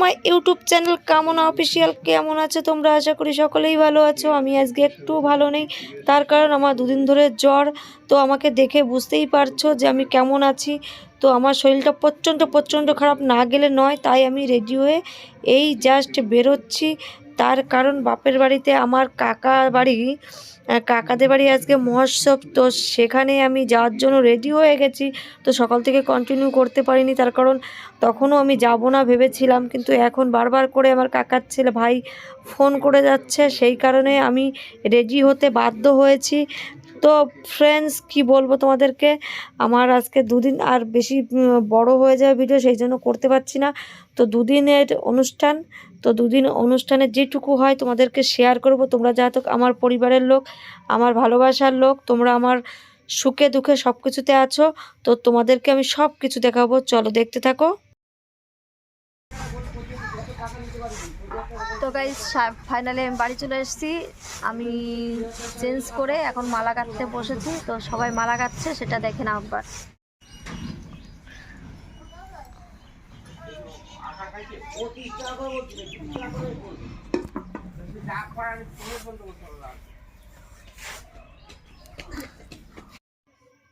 My YouTube channel কামনা official. কেমন আছো তোমরা? আশা করি সকলেই ভালো আছো। আমি আজকে একটু ভালো নেই, তার কারণ আমার দুদিন ধরে জ্বর। তো আমাকে দেখে বুঝতেই পারছো যে আমি কেমন আছি। তো আমার শরীরটা প্রচণ্ড খারাপ, না গেলে নয়। তাই আমি রেডি হয়ে এই জাস্ট বেরোচ্ছি। তার কারণ বাপের বাড়িতে আমার কাকাদের বাড়ি আজকে মহোৎসব, তো সেখানে আমি যাওয়ার জন্য রেডি হয়ে গেছি। তো সকাল থেকে কন্টিনিউ করতে পারিনি, তার কারণ তখনও আমি যাব না ভেবেছিলাম, কিন্তু এখন বারবার করে আমার কাকার ছেলে ভাই ফোন করে যাচ্ছে, সেই কারণে আমি রেডি হতে বাধ্য হয়েছি। তো ফ্রেন্ডস, কি বলবো তোমাদেরকে, আমার আজকে দুদিন আর বেশি বড় হয়ে যাবে ভিডিও, সেই জন্য করতে পারছি না। তো দুদিনের অনুষ্ঠান, তো দুদিন অনুষ্ঠানে যেটুকু হয় তোমাদেরকে শেয়ার করব। তোমরা যেহেতু আমার পরিবারের লোক, আমার ভালোবাসার লোক, তোমরা আমার সুখে দুঃখে সব কিছুতে আছো, তো তোমাদেরকে আমি সব কিছু দেখাবো। চলো দেখতে থাকো। তো গাইস, ফাইনালি আমি বাড়ি চলে এসেছি। আমি চেঞ্জ করে এখন মালা কাটতে বসেছি। তো সবাই মালা কাটছে, সেটা দেখে নাও একবার।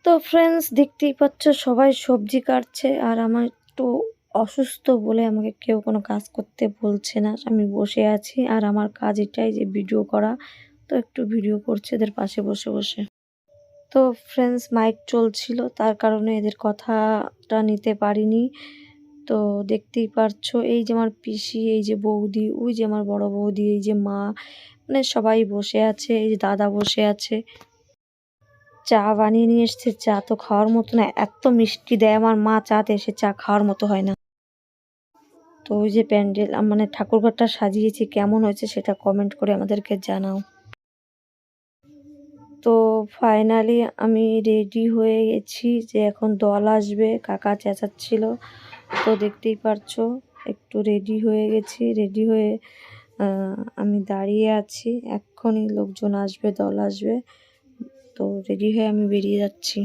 তো ফ্রেন্ডস, দেখতেই পাচ্ছ সবাই সবজি কাটছে, আর আমার একটু অসুস্থ বলে আমাকে কেউ কোনো কাজ করতে বলছে না। আমি বসে আছি, আর আমার কাজ এটাই যে ভিডিও করা। তো একটু ভিডিও করছে এদের পাশে বসে বসে। তো ফ্রেন্ডস, মাইক চলছিল, তার কারণে এদের কথাটা নিতে পারিনি। তো দেখতেই পারছো, এই যে আমার পিসি, এই যে বৌদি, ওই যে আমার বড় বৌদি, এই যে মা, মানে সবাই বসে আছে। এই যে দাদা বসে আছে, চা বানিয়ে নিয়ে এসছে। চা তো খাওয়ার মতো না, এত মিষ্টি দেয় আমার মা চাতে, সে চা খাওয়ার মতো হয় না। তো ওই যে প্যান্ডেল, মানে ঠাকুরঘরটা সাজিয়েছি, কেমন হয়েছে সেটা কমেন্ট করে আমাদেরকে জানাও। তো ফাইনালি আমি রেডি হয়ে গেছি, যে এখন দল আসবে। কাকা চেঁচাচ্ছিল, তো দেখতেই পারছো একটু রেডি হয়ে গেছি। রেডি হয়ে আমি দাঁড়িয়ে আছি, এক্ষুনি লোকজন আসবে, দল আসবে। তো রেডি হয়ে আমি বেরিয়ে যাচ্ছি।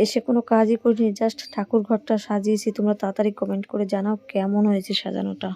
এসে কোনো কাজই করিনি, জাস্ট ঠাকুর ঘরটা সাজিয়েছি। তোমরা তাড়াতাড়ি কমেন্ট করে জানাও কেমন হয়েছে সাজানোটা।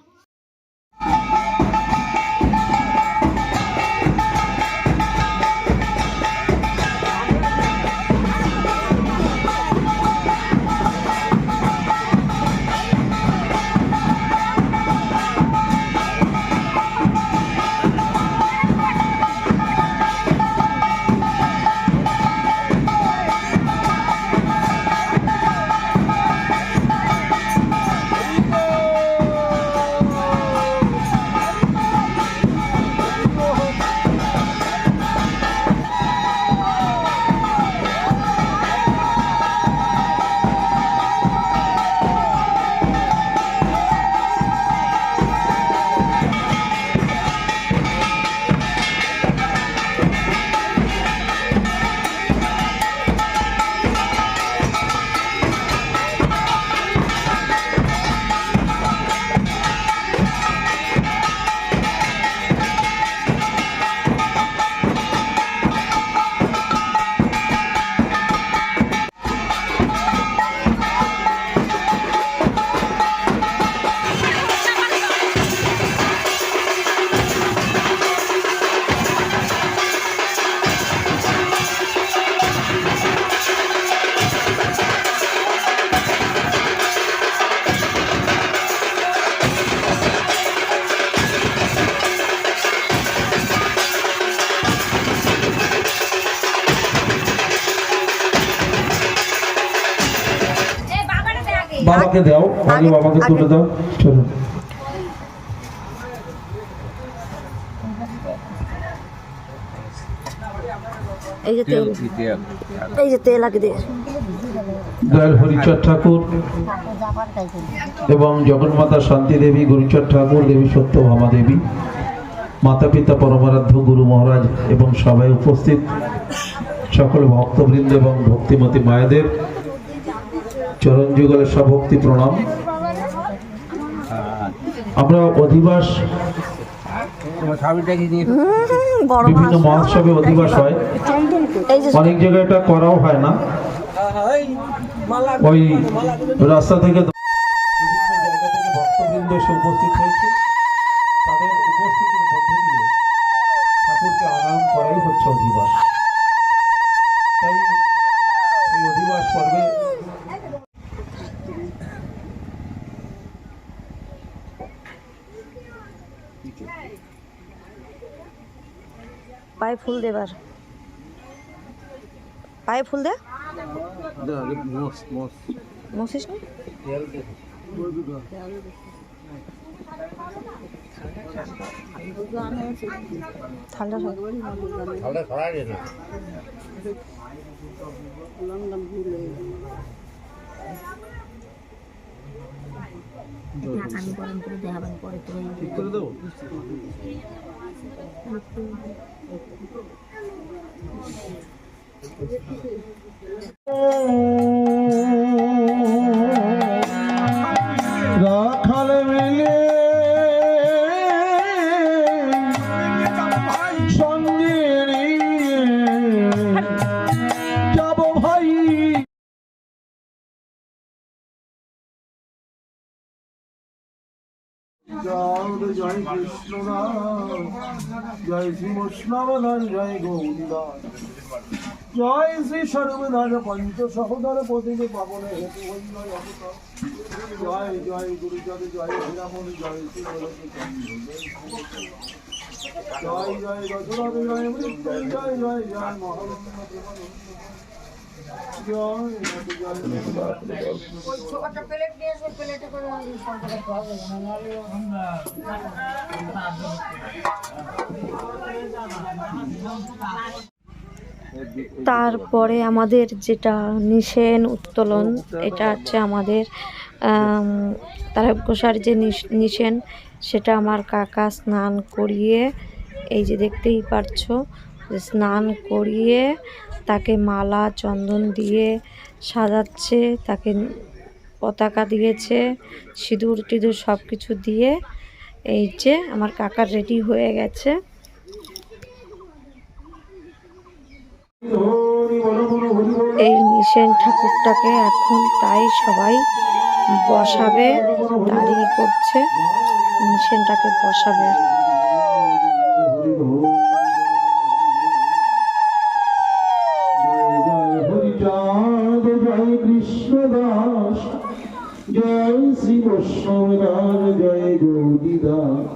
বাবাকে দাও, আগে বাবাকে তুলে দাও। চলো, এই যে তেল, এই যে তেল আগে দিয়ে। দয়াল হরিচাঁদ ঠাকুর এবং জগন্মাতা শান্তি দেবী, গুরুচাঁদ ঠাকুর, দেবী সত্যভামা দেবী, মাতা পিতা পরমারাধ্য গুরু মহারাজ এবং সবাই উপস্থিত সকল ভক্তবৃন্দ এবং ভক্তিমতী মায়েদের চরণ যুগলের সভক্তি প্রণাম। আমরা অধিবাস, বিভিন্ন মহোৎসবে অধিবাস হয়, অনেক জায়গায় এটা করাও হয় না। ওই রাস্তা থেকে বিভিন্ন জায়গা থেকে ভক্তবৃন্দ এসে উপস্থিত হয়েছে, তাদের উপস্থিতির মধ্যে দিয়ে ঠাকুরকে আনয়ন করাই হচ্ছে অধিবাস। তাই এই অধিবাস পর্বে পায়ে ফুল দেবার, পায়ে ফুল দে মসিস না ঠান্ডা আমি গরম করে দেখাবেন পরে ঠিক করে দেবো। রাখাল মিলে সঙ্গে নিয়ে যাব ভাই। জয় কৃষ্ণ জয় শ্রী বৈষ্ণবদান জয় গৌরীদান জয় শ্রী সর্বদান পঞ্চ সহোদর পতিতে পাবনে হেতু জয় জয় গুরুচর জয় হীরামন জয় শ্রী জয় জয় দশরথ জয় মৃত্যুঞ্জয় জয় জয় জয় মহাবীর তারপরে আমাদের যেটা নিশেন উত্তোলন, এটা হচ্ছে আমাদের তারকেশ্বর যে নিশেন, সেটা আমার কাকা স্নান করিয়ে, এই যে দেখতেই পারছো, স্নান করিয়ে তাকে মালা চন্দন দিয়ে সাজাচ্ছে, তাকে পতাকা দিয়েছে, সিঁদুর টিঁদুর সব কিছু দিয়ে এই যে আমার কাকা রেডি হয়ে গেছে। এই নিশেন ঠাকুরটাকে এখন তাই সবাই বসাবে, দাঁড়িয়ে করছে, নিশেনটাকে বসাবে। জয় কৃষ্ণদাস জয় শ্রী বৈষ্ণবদান জয় গৌরীদাস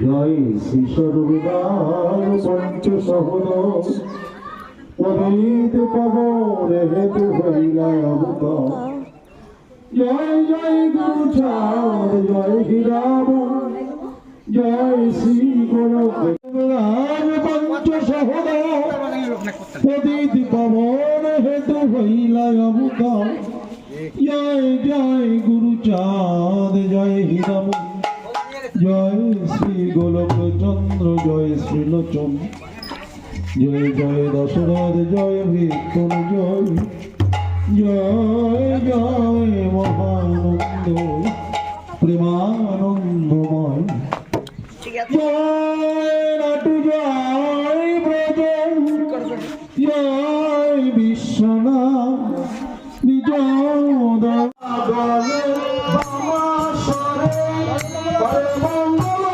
জয় শ্রী সর্বদান পঞ্চ সহোদর পবিত পবন হেতু হইলা অবতার জয় জয় গুরুচাঁদ জয় হীরামন জয় শ্রী গোলকদান পঞ্চ সহোদর পবিত পবন হেতু হইলা অবতার জয় জয় গুরুচাঁদ জয় হীরামন জয় শ্রী গোলক চন্দ্র জয় শ্রীলোচন জয় জয় দশরথ জয় মৃত্যুঞ্জয় জয় জয় মহানন্দ প্রেমানন্দময় জয় নাটু জয় ব্রজ জয় বিশ্বনাথ নিজ দলে বামাসরে পরমঙ্গল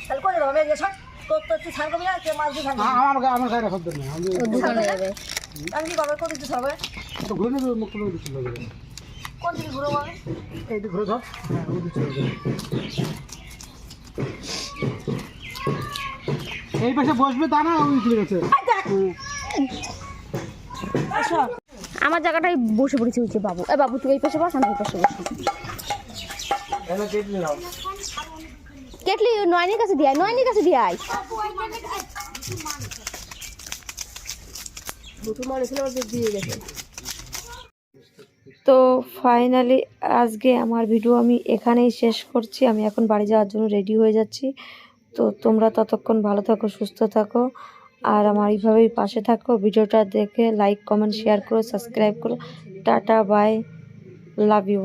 তাহলে করে দেবো আমি এদিকে সব তোর তুই ছাড় করবি না কে মাছ দিয়ে খাবি আমার গায়ে রাখার জন্য আমি দোকানে যাবে আমি কি করবো কোন দিতে হবে তো ঘুরে নেবে মুখ করে দিচ্ছিল কোন দিকে ঘুরবো আমি এইটা ঘুরে ধর হ্যাঁ ওই দিচ্ছিল এই পাশে বসবে তা না ওই চলে গেছে আমার জায়গাটাই বসে পড়েছে হচ্ছে বাবু এ বাবু তুই এই পাশে বস আমি এই পাশে বসি কেটলি নয়নির কাছে দিয়ে আয় নয়নির কাছে দিয়ে আয় তো ফাইনালি আজকে আমার ভিডিও আমি এখানেই শেষ করছি। আমি এখন বাড়ি যাওয়ার জন্য রেডি হয়ে যাচ্ছি। তো তোমরা ততক্ষণ ভালো থাকো, সুস্থ থাকো, আর আমার এইভাবেই পাশে থাকো। ভিডিওটা দেখে লাইক, কমেন্ট, শেয়ার করো, সাবস্ক্রাইব করো। Tata, bye, love you.